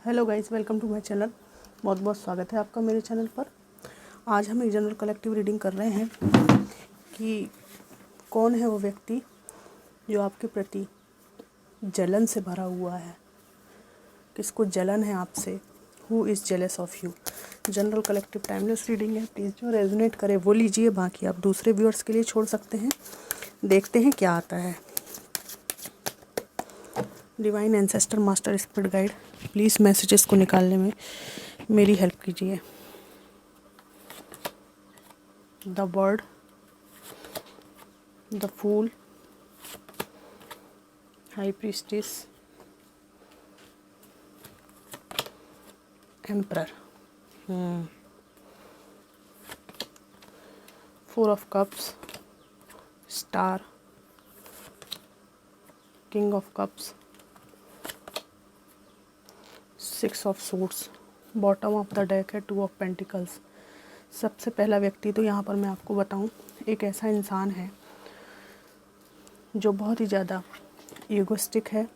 Hello guys, welcome to my channel. बहुत बहुत स्वागत है आपका मेरे चैनल पर। आज हम एक जनरल कलेक्टिव रीडिंग कर रहे हैं कि कौन है वो व्यक्ति जो आपके प्रति जलन से भरा हुआ है। किसको जलन है आपसे? Who is jealous of you. General collective timeless reading है। प्लीज़ जो रेजोनेट करे वो लीजिए, बाकी आप दूसरे व्यूअर्स के लिए छोड़ सकते हैं। देखते हैं क्या आता है। Divine ancestor master spirit guide, please messages को निकालने में मेरी हेल्प कीजिए। The world, the fool, high priestess, emperor, 4 of cups, star, king of cups, 6 of suits, bottom of the deck है 2 ऑफ पेंटिकल्स। सबसे पहला व्यक्ति तो यहाँ पर मैं आपको बताऊँ, एक ऐसा इंसान है जो बहुत ही ज़्यादा ईगोइस्टिक है।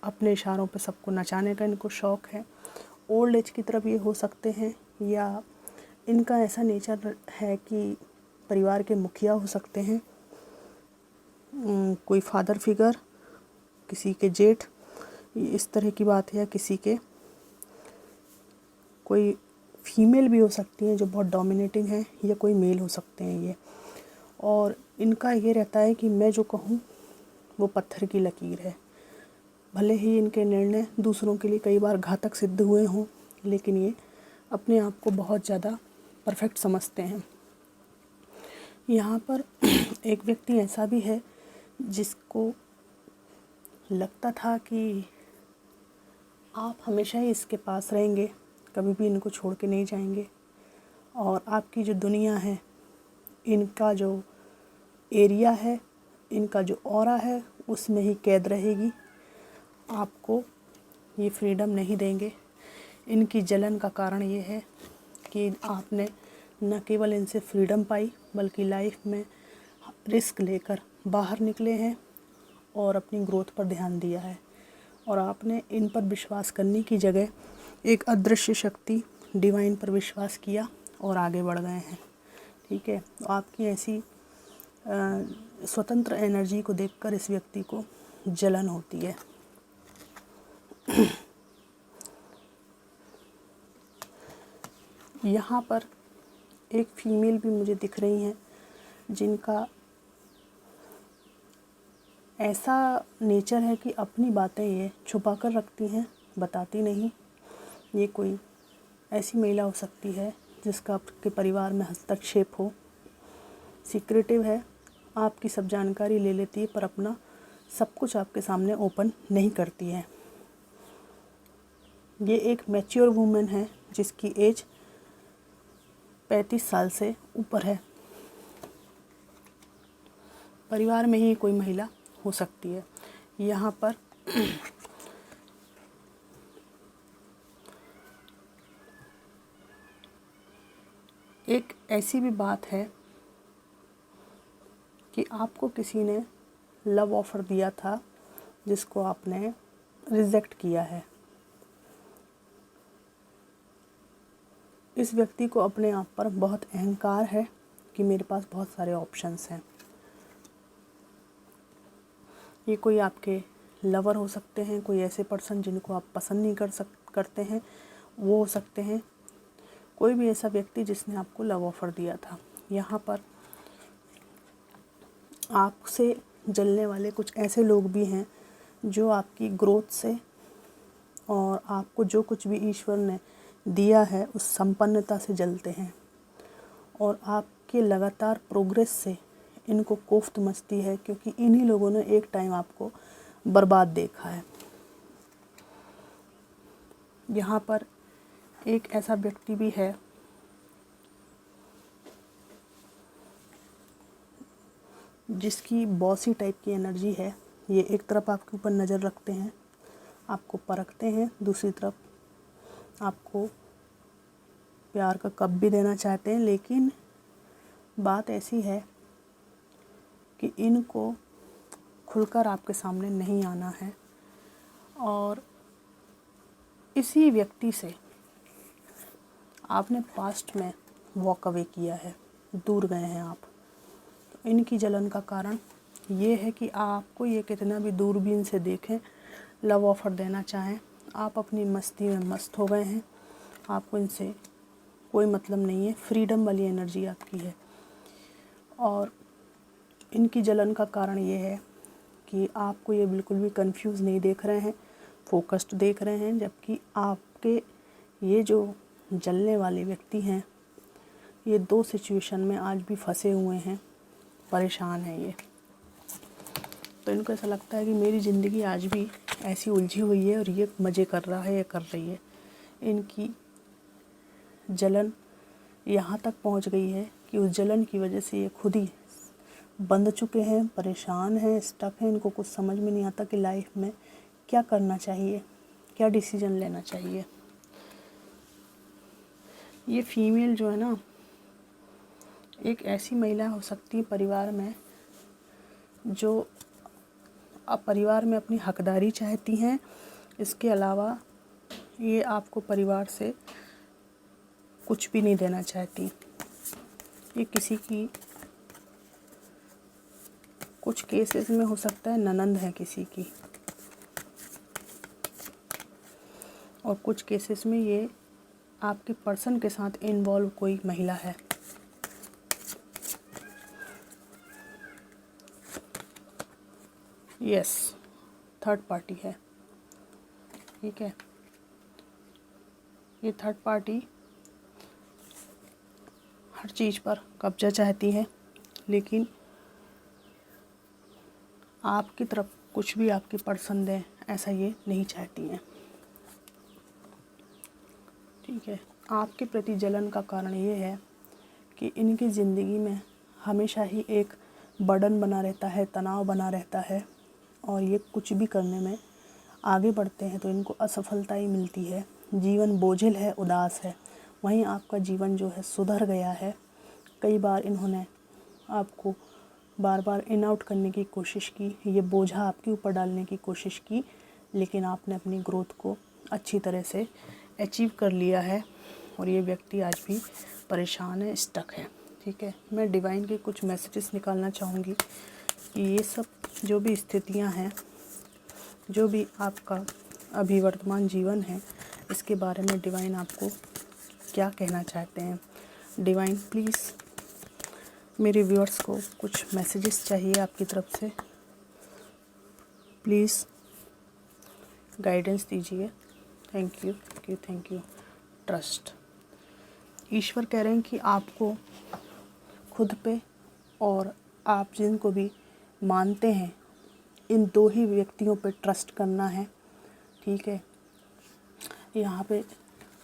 अपने इशारों पे सबको नचाने का इनको शौक़ है। ओल्ड एज की तरफ ये हो सकते हैं, या इनका ऐसा नेचर है कि परिवार के मुखिया हो सकते हैं, कोई फादर फिगर, किसी के जेठ, इस तरह की बात है। या किसी के कोई फीमेल भी हो सकती हैं जो बहुत डोमिनेटिंग है, या कोई मेल हो सकते हैं ये। और इनका ये रहता है कि मैं जो कहूँ वो पत्थर की लकीर है। भले ही इनके निर्णय दूसरों के लिए कई बार घातक सिद्ध हुए हों, लेकिन ये अपने आप को बहुत ज़्यादा परफेक्ट समझते हैं। यहाँ पर एक व्यक्ति ऐसा भी है जिसको लगता था कि आप हमेशा ही इसके पास रहेंगे, कभी भी इनको छोड़ के नहीं जाएंगे, और आपकी जो दुनिया है, इनका जो एरिया है, इनका जो ऑरा है, उसमें ही कैद रहेगी। आपको ये फ्रीडम नहीं देंगे। इनकी जलन का कारण ये है कि आपने न केवल इनसे फ्रीडम पाई, बल्कि लाइफ में रिस्क लेकर बाहर निकले हैं और अपनी ग्रोथ पर ध्यान दिया है। और आपने इन पर विश्वास करने की जगह एक अदृश्य शक्ति डिवाइन पर विश्वास किया और आगे बढ़ गए हैं। ठीक है, तो आपकी ऐसी स्वतंत्र एनर्जी को देखकर इस व्यक्ति को जलन होती है। यहाँ पर एक फीमेल भी मुझे दिख रही हैं जिनका ऐसा नेचर है कि अपनी बातें ये छुपा कर रखती हैं, बताती नहीं। ये कोई ऐसी महिला हो सकती है जिसका आपके परिवार में हस्तक्षेप हो, सीक्रेटिव है, आपकी सब जानकारी ले लेती है पर अपना सब कुछ आपके सामने ओपन नहीं करती है। ये एक मैच्योर वूमेन है जिसकी एज 35 साल से ऊपर है। परिवार में ही कोई महिला हो सकती है। यहाँ पर एक ऐसी भी बात है कि आपको किसी ने लव ऑफ़र दिया था जिसको आपने रिजेक्ट किया है। इस व्यक्ति को अपने आप पर बहुत अहंकार है कि मेरे पास बहुत सारे ऑप्शंस हैं। ये कोई आपके लवर हो सकते हैं, कोई ऐसे पर्सन जिनको आप पसंद नहीं करते हैं वो हो सकते हैं, कोई भी ऐसा व्यक्ति जिसने आपको लव ऑफ़र दिया था। यहाँ पर आपसे जलने वाले कुछ ऐसे लोग भी हैं जो आपकी ग्रोथ से और आपको जो कुछ भी ईश्वर ने दिया है उस संपन्नता से जलते हैं, और आपके लगातार प्रोग्रेस से इनको कोफ्त मचती है, क्योंकि इन्हीं लोगों ने एक टाइम आपको बर्बाद देखा है। यहाँ पर एक ऐसा व्यक्ति भी है जिसकी बॉसी टाइप की एनर्जी है। ये एक तरफ आपके ऊपर नज़र रखते हैं, आपको परखते हैं, दूसरी तरफ आपको प्यार का कप भी देना चाहते हैं। लेकिन बात ऐसी है कि इनको खुलकर आपके सामने नहीं आना है, और इसी व्यक्ति से आपने पास्ट में वॉक अवे किया है, दूर गए हैं आप। तो इनकी जलन का कारण ये है कि आपको ये कितना भी दूरबीन से देखें, लव ऑफ़र देना चाहें, आप अपनी मस्ती में मस्त हो गए हैं, आपको इनसे कोई मतलब नहीं है, फ्रीडम वाली एनर्जी आपकी है। और इनकी जलन का कारण ये है कि आपको ये बिल्कुल भी कंफ्यूज नहीं देख रहे हैं, फोकस्ड देख रहे हैं, जबकि आपके ये जो जलने वाले व्यक्ति हैं ये 2 सिचुएशन में आज भी फंसे हुए हैं, परेशान हैं ये। तो इनको ऐसा लगता है कि मेरी ज़िंदगी आज भी ऐसी उलझी हुई है और ये मज़े कर रहा है या कर रही है। इनकी जलन यहाँ तक पहुँच गई है कि उस जलन की वजह से ये खुद ही बंध चुके हैं, परेशान हैं, स्टक हैं। इनको कुछ समझ में नहीं आता कि लाइफ में क्या करना चाहिए, क्या डिसीजन लेना चाहिए। ये फीमेल जो है ना, एक ऐसी महिला हो सकती है परिवार में जो अब परिवार में अपनी हकदारी चाहती हैं। इसके अलावा ये आपको परिवार से कुछ भी नहीं देना चाहती। ये किसी की, कुछ केसेस में हो सकता है ननंद है किसी की, और कुछ केसेस में ये आपके पर्सन के साथ इन्वॉल्व कोई महिला है। यस, थर्ड पार्टी है, ठीक है। ये थर्ड पार्टी हर चीज़ पर कब्जा चाहती है, लेकिन आपकी तरफ कुछ भी आपकी पसंद है ऐसा ये नहीं चाहती हैं, ठीक है। आपके प्रति जलन का कारण ये है कि इनकी ज़िंदगी में हमेशा ही एक बर्डन बना रहता है, तनाव बना रहता है, और ये कुछ भी करने में आगे बढ़ते हैं तो इनको असफलता ही मिलती है। जीवन बोझिल है, उदास है। वहीं आपका जीवन जो है सुधर गया है। कई बार इन्होंने आपको बार बार इन आउट करने की कोशिश की, ये बोझा आपके ऊपर डालने की कोशिश की, लेकिन आपने अपनी ग्रोथ को अच्छी तरह से अचीव कर लिया है। और ये व्यक्ति आज भी परेशान है, स्टक है, ठीक है। मैं डिवाइन के कुछ मैसेजेस निकालना चाहूँगी कि ये सब जो भी स्थितियाँ हैं, जो भी आपका अभी वर्तमान जीवन है, इसके बारे में डिवाइन आपको क्या कहना चाहते हैं। डिवाइन प्लीज़, मेरे व्यूअर्स को कुछ मैसेजेस चाहिए आपकी तरफ से, प्लीज़ गाइडेंस दीजिए। Thank you, thank you. Trust, ईश्वर कह रहे हैं कि आपको खुद पे और आप जिनको भी मानते हैं इन 2 ही व्यक्तियों पे ट्रस्ट करना है, ठीक है। यहाँ पे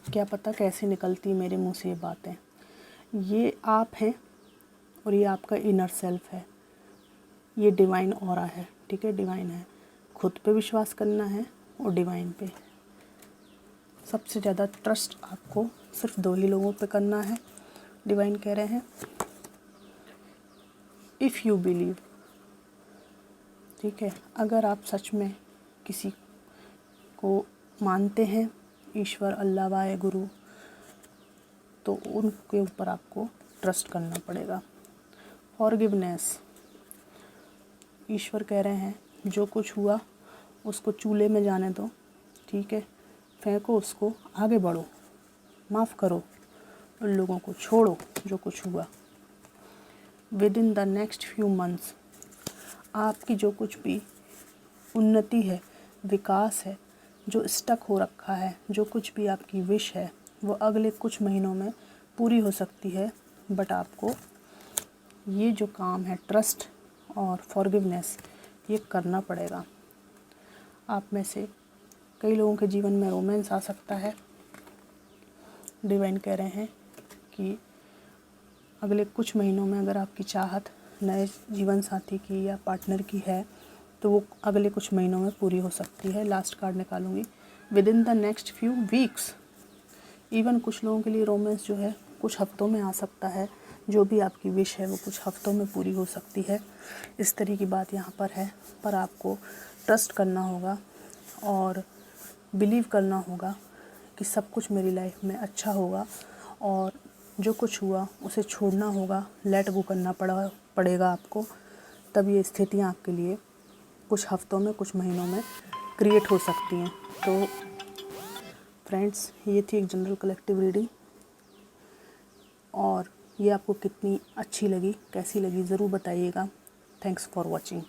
क्या पता कैसे निकलती मेरे मुंह से ये बातें। ये आप हैं और ये आपका इनर सेल्फ है, ये डिवाइन ऑरा है, ठीक है, डिवाइन है। खुद पे विश्वास करना है और डिवाइन पे। सबसे ज़्यादा ट्रस्ट आपको सिर्फ 2 ही लोगों पे करना है। डिवाइन कह रहे हैं इफ़ यू बिलीव, ठीक है। अगर आप सच में किसी को मानते हैं, ईश्वर, अल्लाह, वाहे गुरु, तो उनके ऊपर आपको ट्रस्ट करना पड़ेगा। फॉरगिवनेस, ईश्वर कह रहे हैं जो कुछ हुआ उसको चूल्हे में जाने दो, ठीक है, फेंको उसको, आगे बढ़ो, माफ़ करो उन लोगों को, छोड़ो जो कुछ हुआ। With in the next few months आपकी जो कुछ भी उन्नति है, विकास है, जो स्टक हो रखा है, जो कुछ भी आपकी विश है, वो अगले कुछ महीनों में पूरी हो सकती है। बट आपको ये जो काम है, ट्रस्ट और फॉरगिवनेस, ये करना पड़ेगा। आप में से कई लोगों के जीवन में रोमांस आ सकता है। डिवाइन कह रहे हैं कि अगले कुछ महीनों में अगर आपकी चाहत नए जीवन साथी की या पार्टनर की है तो वो अगले कुछ महीनों में पूरी हो सकती है। लास्ट कार्ड निकालूंगी। Within the next few weeks, even कुछ लोगों के लिए रोमांस जो है कुछ हफ्तों में आ सकता है। जो भी आपकी विश है वो कुछ हफ्तों में पूरी हो सकती है। इस तरह की बात यहाँ पर है, पर आपको ट्रस्ट करना होगा और बिलीव करना होगा कि सब कुछ मेरी लाइफ में अच्छा होगा और जो कुछ हुआ उसे छोड़ना होगा, लेट गो करना पड़ेगा आपको। तब ये स्थितियाँ आपके लिए कुछ हफ्तों में, कुछ महीनों में क्रिएट हो सकती हैं। तो फ्रेंड्स, ये थी एक जनरल कलेक्टिव रीडिंग, और ये आपको कितनी अच्छी लगी, कैसी लगी, ज़रूर बताइएगा। Thanks for watching.